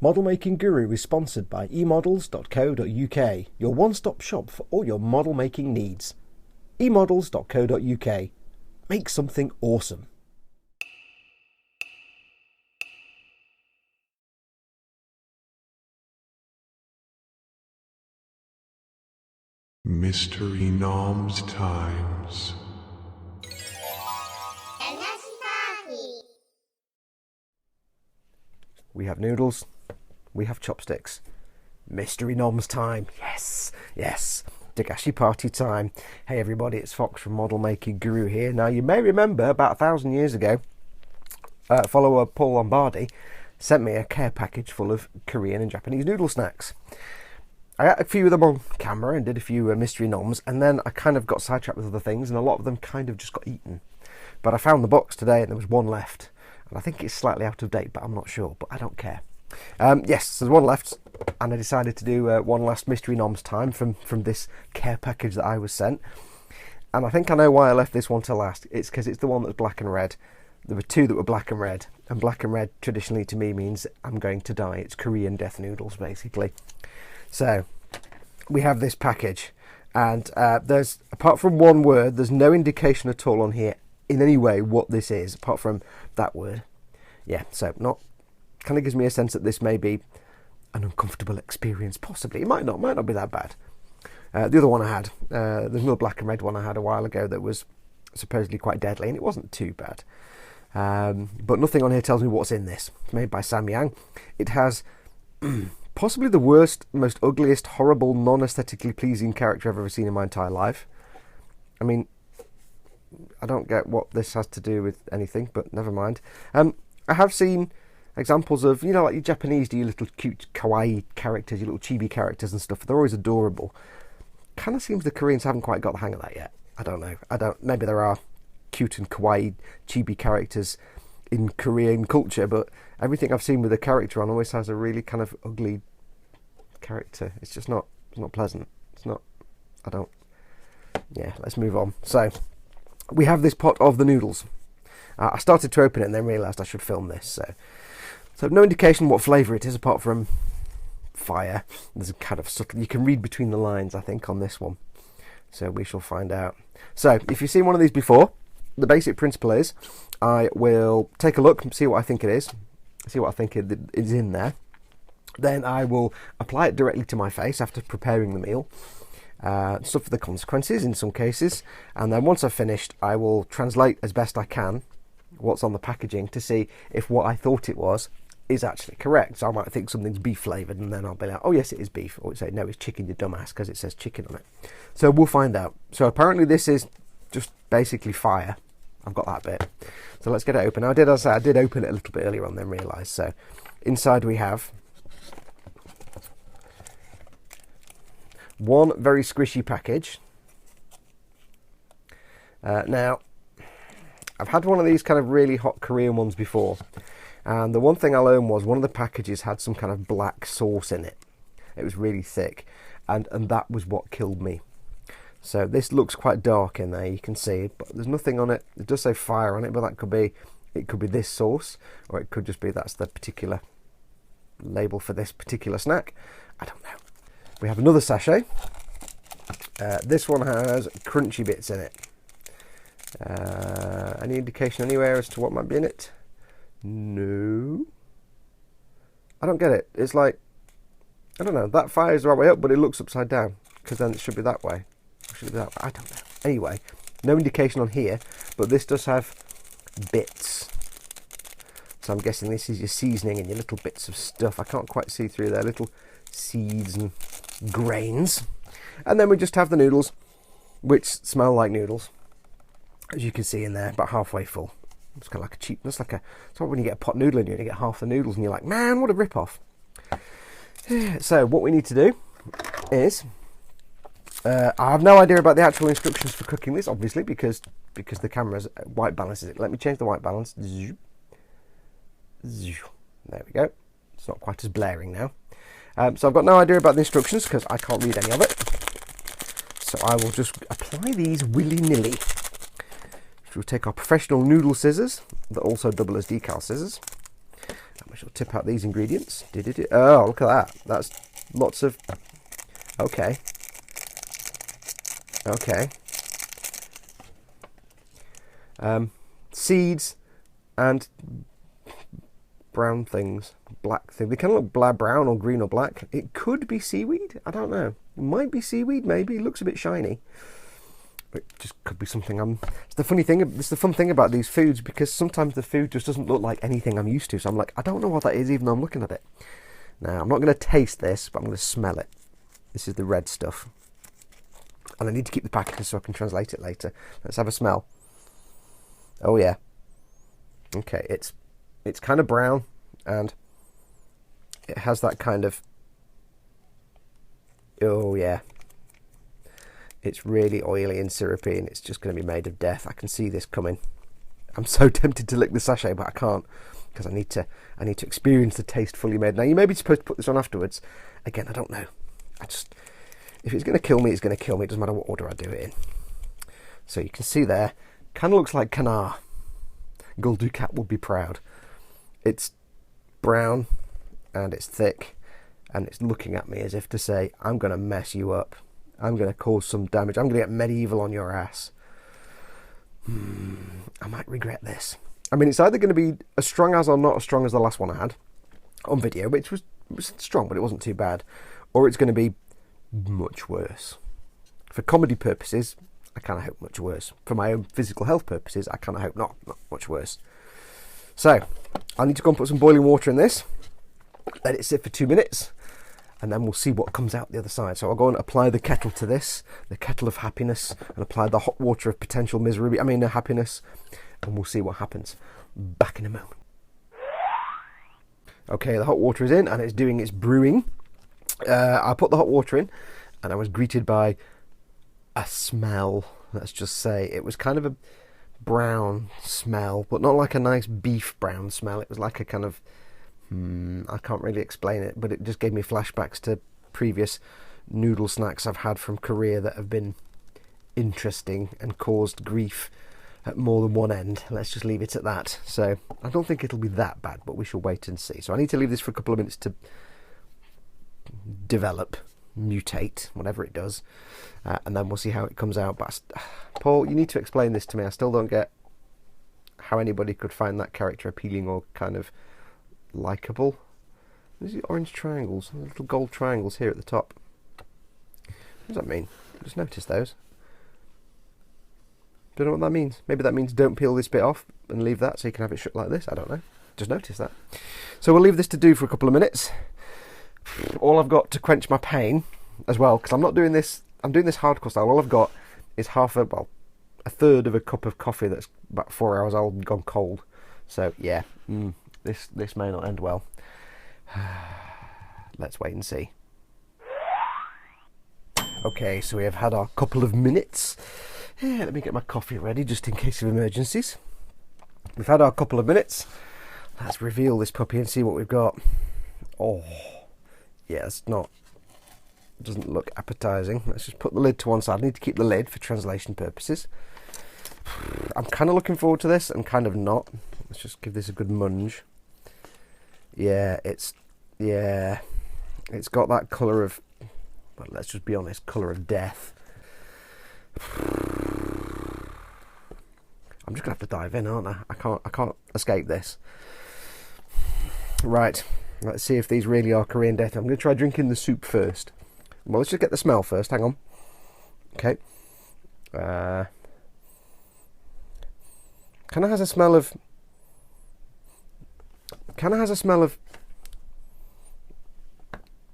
Model Making Guru is sponsored by emodels.co.uk, your one-stop shop for all your model making needs. emodels.co.uk. Make something awesome. Mystery Noms Times. We have noodles, we have chopsticks. Mystery Noms time. Yes, yes. Dagashi Party time. Hey everybody, it's Fox from Model Making Guru here. Now you may remember about 1,000 years ago, follower Paul Lombardi sent me a care package full of Korean and Japanese noodle snacks. I got a few of them on camera and did a few mystery noms, and then I kind of got sidetracked with other things, and a lot of them kind of just got eaten. But I found the box today and there was one left. And I think it's slightly out of date, but I'm not sure. But I don't care. Yes, there's one left. And I decided to do one last Mystery Noms time from this care package that I was sent. And I think I know why I left this one to last. It's because it's the one that's black and red. There were two that were black and red. And black and red traditionally to me means I'm going to die. It's Korean death noodles, basically. So, we have this package. And there's, apart from one word, there's no indication at all on here in any way what this is, apart from that word. Yeah, so not kind of gives me a sense that this may be an uncomfortable experience, possibly. It might not be that bad. The other one I had, there's another black and red one I had a while ago that was supposedly quite deadly, and it wasn't too bad. But nothing on here tells me what's in this. It's made by Samyang. It has possibly the worst, most ugliest, horrible, non-aesthetically pleasing character I've ever seen in my entire life. I mean, I don't get what this has to do with anything, but never mind. I have seen examples of, you know, like your Japanese do your little cute kawaii characters, your little chibi characters and stuff. They're always adorable. Kind of seems the Koreans haven't quite got the hang of that yet. I don't know. Maybe there are cute and kawaii chibi characters in Korean culture, but everything I've seen with a character on always has a really kind of ugly character. It's just not pleasant. It's not, yeah, let's move on. So, we have this pot of the noodles. I started to open it and then realised I should film this. So no indication what flavour it is apart from fire. There's a kind of subtle, you can read between the lines, I think, on this one. So we shall find out. So if you've seen one of these before, the basic principle is I will take a look and see what I think it is. See what I think is in there. Then I will apply it directly to my face after preparing the meal. Suffer the consequences in some cases, and then once I've finished I will translate as best I can what's on the packaging to see if what I thought it was is actually correct. So I might think something's beef flavoured, and then I'll be like, oh yes it is beef, or say no it's chicken, you dumbass, because it says chicken on it. So we'll find out. So apparently this is just basically fire. I've got that bit. So let's get it open. Now as I did open it a little bit earlier on, then realised. So inside we have one very squishy package. Now, I've had one of these kind of really hot Korean ones before, and the one thing I learned was one of the packages had some kind of black sauce in it. It was really thick, and that was what killed me. So this looks quite dark in there, you can see, but there's nothing on it. It does say fire on it, but it could be this sauce, or it could just be that's the particular label for this particular snack. I don't know. We have another sachet. This one has crunchy bits in it. Any indication anywhere as to what might be in it? No. I don't get it. It's like, I don't know, that fire is the right way up, but it looks upside down, because then it should be that way. Or should it be that way? I don't know. Anyway, no indication on here, but this does have bits. So I'm guessing this is your seasoning and your little bits of stuff. I can't quite see through there. Little seeds and grains. And then we just have the noodles, which smell like noodles, as you can see in there, about halfway full. It's kind of like a cheap, it's like when you get a pot noodle and you get half the noodles and you're like, man, what a rip-off. So what we need to do is, I have no idea about the actual instructions for cooking this, obviously, because the camera's white balances it. Let me change the white balance. There we go. It's not quite as blaring now. So I've got no idea about the instructions because I can't read any of it. So I will just apply these willy-nilly. We'll take our professional noodle scissors that also double as decal scissors. We shall tip out these ingredients. Oh, look at that. That's lots of... Okay. Okay. Seeds and brown things. Black thing. They kind of look brown or green or black. It could be seaweed. I don't know. It might be seaweed, maybe. It looks a bit shiny. But it just could be something It's the funny thing. It's the fun thing about these foods, because sometimes the food just doesn't look like anything I'm used to. So I'm like, I don't know what that is, even though I'm looking at it. Now, I'm not going to taste this, but I'm going to smell it. This is the red stuff. And I need to keep the packaging so I can translate it later. Let's have a smell. Oh, yeah. Okay, it's kind of brown, and it has that kind of... Oh, yeah. It's really oily and syrupy, and it's just going to be made of death. I can see this coming. I'm so tempted to lick the sachet, but I can't, because I need to experience the taste fully made. Now, you may be supposed to put this on afterwards. Again, I don't know. If it's going to kill me, it's going to kill me. It doesn't matter what order I do it in. So you can see there, kind of looks like canard. Gul Dukat would be proud. It's brown, and it's thick, and it's looking at me as if to say, I'm going to mess you up. I'm going to cause some damage. I'm going to get medieval on your ass. I might regret this. I mean, it's either going to be as strong as or not as strong as the last one I had on video, which was strong, but it wasn't too bad. Or it's going to be much worse. For comedy purposes, I kind of hope much worse. For my own physical health purposes, I kind of hope not much worse. So, I need to go and put some boiling water in this. Let it sit for 2 minutes. And then we'll see what comes out the other side. So I'll go and apply the kettle to this, the kettle of happiness, and apply the hot water of potential misery, happiness, and we'll see what happens. Back in a moment. Okay, the hot water is in, and it's doing its brewing. I put the hot water in, and I was greeted by a smell. Let's just say it was kind of a brown smell, but not like a nice beef brown smell. It was like a kind of... I can't really explain it, but it just gave me flashbacks to previous noodle snacks I've had from Korea that have been interesting and caused grief at more than one end. Let's just leave it at that. So I don't think it'll be that bad, but we shall wait and see. So I need to leave this for a couple of minutes to develop, mutate, whatever it does, and then we'll see how it comes out. But Paul, you need to explain this to me. I still don't get how anybody could find that character appealing or kind of likeable. These are orange triangles, little gold triangles here at the top. What does that mean? Just notice those. Don't know what that means. Maybe that means don't peel this bit off and leave that so you can have it shut like this. I don't know. Just notice that. So we'll leave this to do for a couple of minutes. All I've got to quench my pain as well, because I'm not doing this, I'm doing this hardcore style. All I've got is a third of a cup of coffee that's about 4 hours old and gone cold. So yeah, this may not end well. Let's wait and see. Okay, so we have had our couple of minutes. Yeah, let me get my coffee ready just in case of emergencies. We've had our couple of minutes. Let's reveal this puppy and see what we've got. Oh, yeah, doesn't look appetizing. Let's just put the lid to one side. I need to keep the lid for translation purposes. I'm kind of looking forward to this and kind of not. Let's just give this a good munge. Yeah, it's got that colour of, well, let's just be honest, colour of death. I'm just gonna have to dive in, aren't I? I can't escape this. Right, let's see if these really are Korean death. I'm gonna try drinking the soup first. Well, let's just get the smell first. Hang on. Okay. Kind of has a smell of.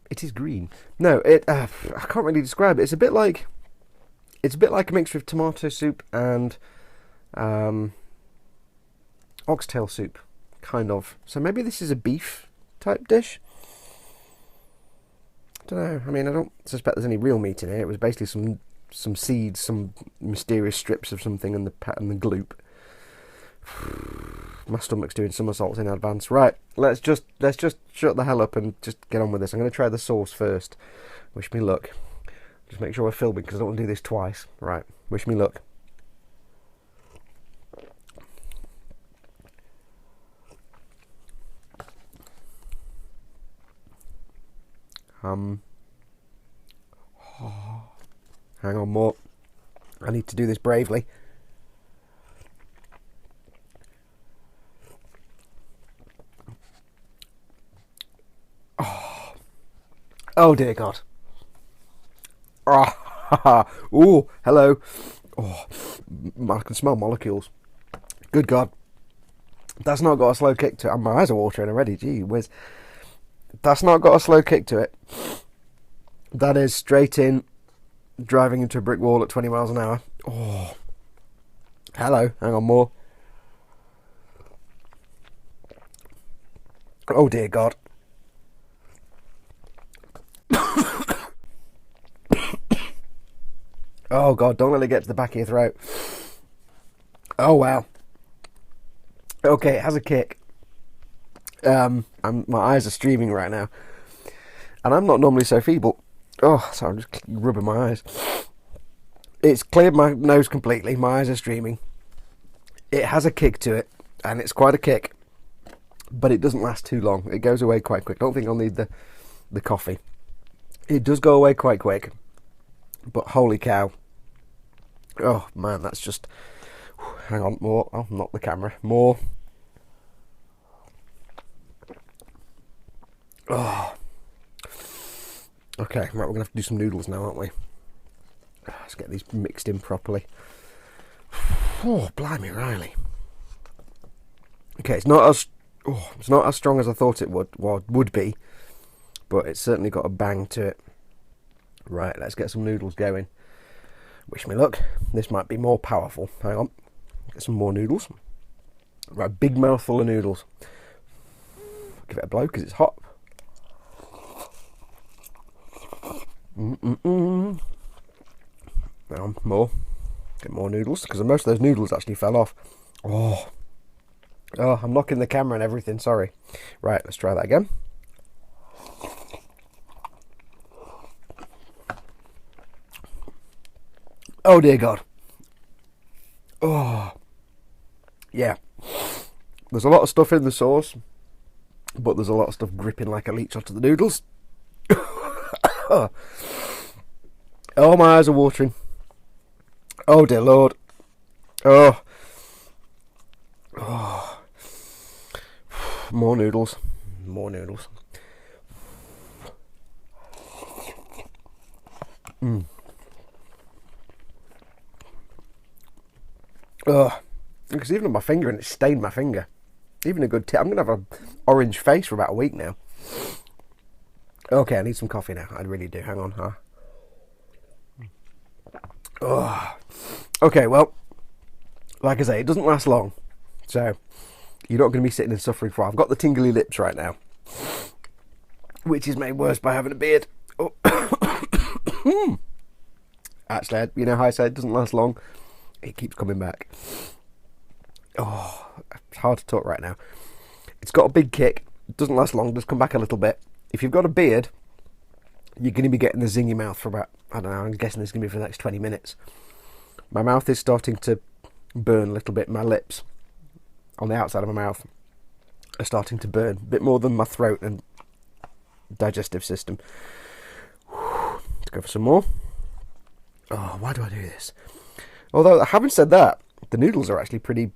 It is green. No, I can't really describe it. It's a bit like a mixture of tomato soup and oxtail soup, kind of. So maybe this is a beef type dish. I don't know. I mean, I don't suspect there's any real meat in it. It was basically some seeds, some mysterious strips of something, and the gloop. My stomach's doing somersaults in advance. Right, let's just shut the hell up and just get on with this. I'm going to try the sauce first. Wish me luck. Just make sure we're filming because I don't want to do this twice. Right, wish me luck. Hang on, more. I need to do this bravely. Oh dear God. Ooh, hello. Oh, I can smell molecules. Good God. That's not got a slow kick to it. My eyes are watering already. Gee whiz. That's not got a slow kick to it. That is straight in, driving into a brick wall at 20 miles an hour. Oh. Hello. Hang on, more. Oh dear God. Oh God, don't let it get to the back of your throat. Oh wow. Okay, it has a kick. My eyes are streaming right now. And I'm not normally so feeble. Oh, sorry, I'm just rubbing my eyes. It's cleared my nose completely. My eyes are streaming. It has a kick to it, and it's quite a kick. But it doesn't last too long. It goes away quite quick. I don't think I'll need the coffee. It does go away quite quick. But holy cow. Oh man, that's just... Hang on, more. Oh, not the camera. More. Oh. Okay, right, we're going to have to do some noodles now, aren't we? Let's get these mixed in properly. Oh, blimey, Riley. Okay, it's not as strong as I thought it would be, but it's certainly got a bang to it. Right, let's get some noodles going. Wish me luck. This might be more powerful. Hang on. Get some more noodles. Right, big mouthful of noodles. Give it a blow because it's hot. Now, more. Get more noodles because most of those noodles actually fell off. Oh, I'm knocking the camera and everything. Sorry. Right, let's try that again. Oh dear God. Oh, yeah. There's a lot of stuff in the sauce, but there's a lot of stuff gripping like a leech onto the noodles. Oh, my eyes are watering. Oh dear Lord. Oh. More noodles. More noodles. Because even on my finger, and it stained my finger. Even a good tip. I'm going to have an orange face for about a week now. Okay, I need some coffee now. I really do. Hang on, huh? Oh. Okay, well, like I say, it doesn't last long. So, you're not going to be sitting and suffering for. I've got the tingly lips right now, which is made worse by having a beard. Oh. Actually, you know how I said it doesn't last long? It keeps coming back. Oh, it's hard to talk right now. It's got a big kick. It doesn't last long. Does come back a little bit. If you've got a beard, you're going to be getting the zingy mouth for about, I don't know, I'm guessing it's going to be for the next 20 minutes. My mouth is starting to burn a little bit. My lips on the outside of my mouth are starting to burn. A bit more than my throat and digestive system. Let's go for some more. Oh, why do I do this? Although, having said that, the noodles are actually pretty,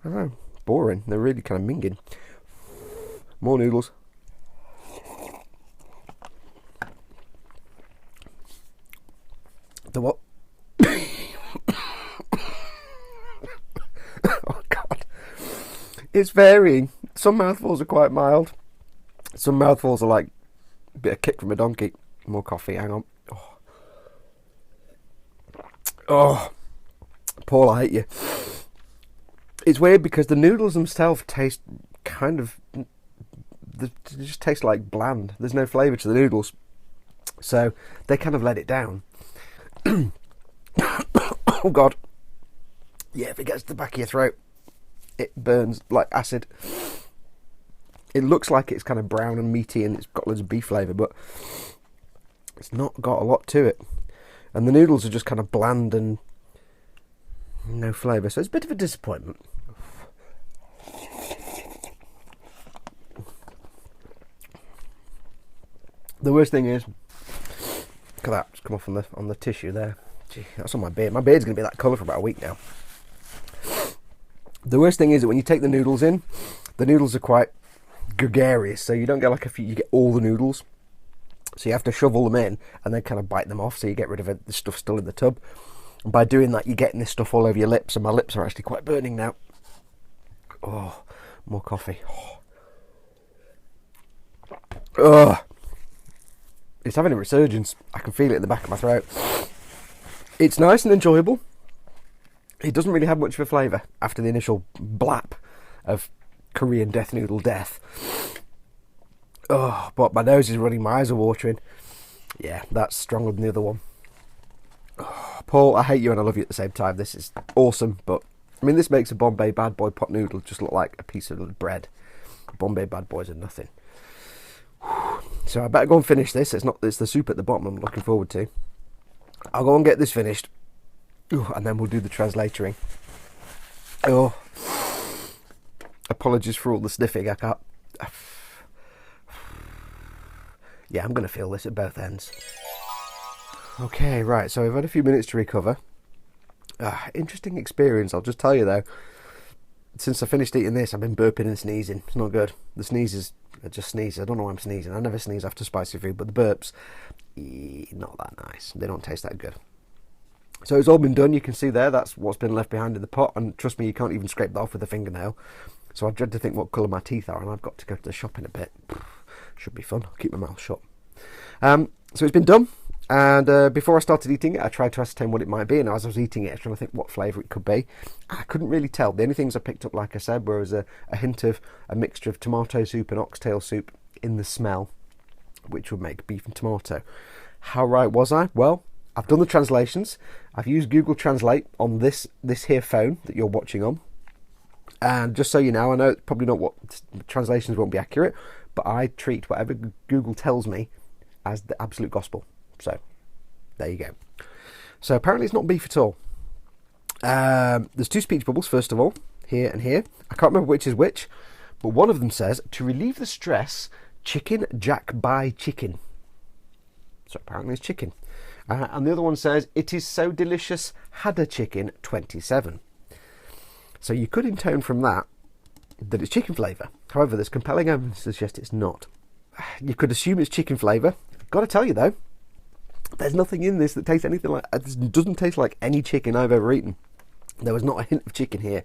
I don't know, boring. They're really kind of minging. More noodles. The what? Oh God. It's varying. Some mouthfuls are quite mild. Some mouthfuls are like a bit of kick from a donkey. More coffee, hang on. Oh. Paul, I hate you. It's weird because the noodles themselves taste kind of, they just taste like bland. There's no flavour to the noodles. So they kind of let it down. Oh God. Yeah, if it gets to the back of your throat, it burns like acid. It looks like it's kind of brown and meaty and it's got loads of beef flavour, but it's not got a lot to it. And the noodles are just kind of bland and no flavour, so it's a bit of a disappointment. The worst thing is, look at that, it's come off on the tissue there. Gee, that's on my beard. My beard's going to be that colour for about a week now. The worst thing is that when you take the noodles in, the noodles are quite gregarious, so you don't get like you get all the noodles. So you have to shovel them in and then kind of bite them off, so you get rid of the stuff still in the tub. And by doing that, you're getting this stuff all over your lips, and my lips are actually quite burning now. Oh, more coffee. Oh. It's having a resurgence. I can feel it in the back of my throat. It's nice and enjoyable. It doesn't really have much of a flavour after the initial blap of Korean death noodle death. Oh, but my nose is running, my eyes are watering. Yeah, that's stronger than the other one. Oh, Paul, I hate you and I love you at the same time. This is awesome, but I mean, this makes a Bombay Bad Boy pot noodle just look like a piece of bread. Bombay Bad Boys are nothing. So I better go and finish this. It's the soup at the bottom I'm looking forward to. I'll go and get this finished. Ooh, and then we'll do the translatoring. Oh, apologies for all the sniffing. I can't. Yeah, I'm going to feel this at both ends. Okay, right, so we've had a few minutes to recover. Interesting experience, I'll just tell you though. Since I finished eating this, I've been burping and sneezing. It's not good. The sneezes are just sneezes. I don't know why I'm sneezing. I never sneeze after spicy food, but the burps, not that nice. They don't taste that good. So it's all been done. You can see there, that's what's been left behind in the pot. And trust me, you can't even scrape that off with a fingernail. So I dread to think what colour my teeth are, and I've got to go to the shop in a bit. Should be fun. I'll keep my mouth shut. So it's been done, and before I started eating it, I tried to ascertain what it might be, and as I was eating it, I was trying to think what flavour it could be. I couldn't really tell. The only things I picked up, like I said, was a hint of a mixture of tomato soup and oxtail soup in the smell, which would make beef and tomato. How right was I? Well, I've done the translations. I've used Google Translate on this here phone that you're watching on. And just so you know, I know it's probably not what translations won't be accurate, but I treat whatever Google tells me as the absolute gospel. So there you go. So apparently it's not beef at all. There's two speech bubbles, first of all, here and here. I can't remember which is which, but one of them says, to relieve the stress, chicken jack buy chicken. So apparently it's chicken. And the other one says, it is so delicious, had a chicken 27. So you could intone from that it's chicken flavour. However, there's compelling evidence to suggest it's not. You could assume it's chicken flavour. Got to tell you though, there's nothing in this that tastes anything like. It doesn't taste like any chicken I've ever eaten. There was not a hint of chicken here,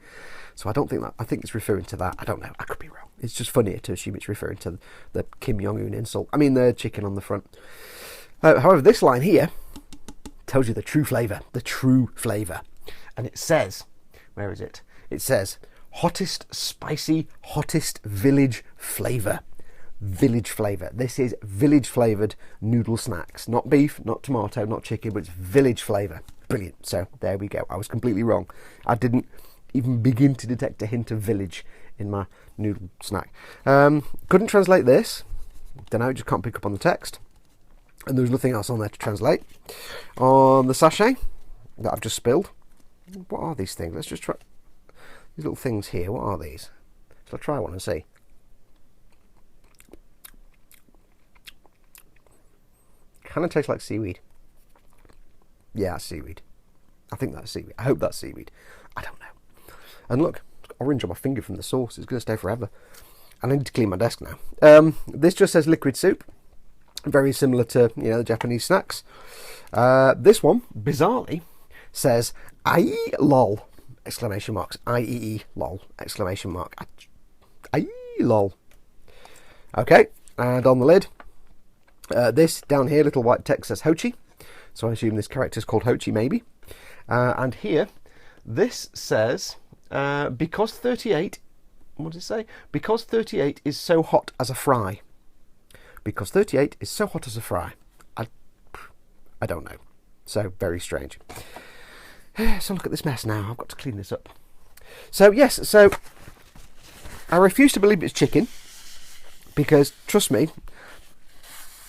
so I don't think that. I think it's referring to that. I don't know. I could be wrong. It's just funnier to assume it's referring to the Kim Jong-un insult. I mean the chicken on the front. However, this line here tells you the true flavour. The true flavour, and it says, where is it? It says, hottest spicy, hottest village flavour. Village flavour. This is village flavoured noodle snacks. Not beef, not tomato, not chicken, but it's village flavour. Brilliant. So there we go. I was completely wrong. I didn't even begin to detect a hint of village in my noodle snack. Couldn't translate this. Don't know, just can't pick up on the text. And there's nothing else on there to translate. On the sachet that I've just spilled. What are these things? Let's just try. These little things here, what are these? Shall I try one and see? Kind of tastes like seaweed. Yeah, that's seaweed. I think that's seaweed. I hope that's seaweed. I don't know. And look, it's got orange on my finger from the sauce. It's going to stay forever. And I need to clean my desk now. This just says liquid soup. Very similar to, the Japanese snacks. This one, bizarrely, says IE lol! Exclamation marks. IEE lol! Exclamation mark. IE lol! Okay, and on the lid, this down here, little white text says Hochi. So I assume this character is called Hochi, maybe. And here, this says, because 38, what does it say? Because 38 is so hot as a fry. Because 38 is so hot as a fry. I don't know. So, very strange. So look at this mess now. I've got to clean this up. So, yes, so I refuse to believe it's chicken. Because, trust me,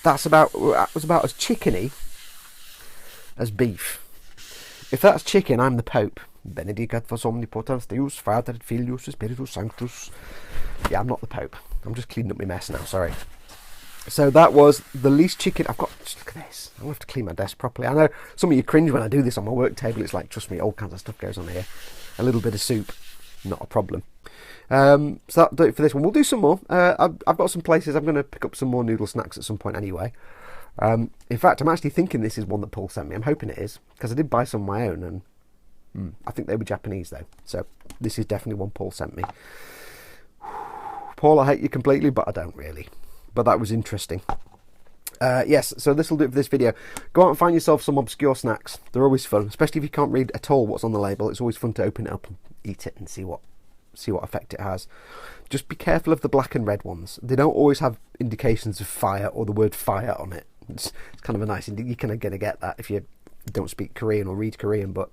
that was about as chickeny as beef. If that's chicken, I'm the Pope. Benedicat vos omnipotens Deus, Pater et Filius, Spiritus Sanctus. Yeah, I'm not the Pope. I'm just cleaning up my mess now, sorry. So that was the least chicken. I've got, just look at this. I'll have to clean my desk properly. I know some of you cringe when I do this on my work table. It's like, trust me, all kinds of stuff goes on here. A little bit of soup, not a problem. So that'll do it for this one. We'll do some more. I've got some places. I'm going to pick up some more noodle snacks at some point anyway. In fact, I'm actually thinking this is one that Paul sent me. I'm hoping it is, because I did buy some of my own, and I think they were Japanese though. So this is definitely one Paul sent me. Paul, I hate you completely, but I don't really. But that was interesting. Yes, so this will do it for this video. Go out and find yourself some obscure snacks. They're always fun, especially if you can't read at all what's on the label. It's always fun to open it up and eat it and see what effect it has. Just be careful of the black and red ones. They don't always have indications of fire or the word fire on it. It's kind of a nice, you're kind of going to get that if you don't speak Korean or read Korean, but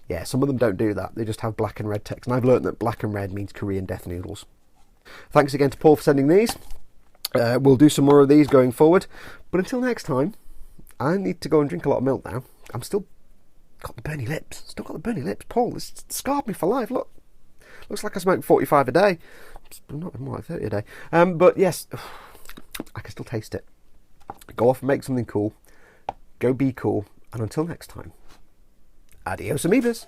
yeah, some of them don't do that. They just have black and red text, and I've learned that black and red means Korean death noodles. Thanks again to Paul for sending these. We'll do some more of these going forward, but until next time, I need to go and drink a lot of milk now. I'm still got the burny lips. Paul, this scarred me for life. Look, looks like I smoke 45 a day. Not more like 30 a day. But yes, I can still taste it. Go off and make something cool. Go be cool, and until next time, adios amoebas.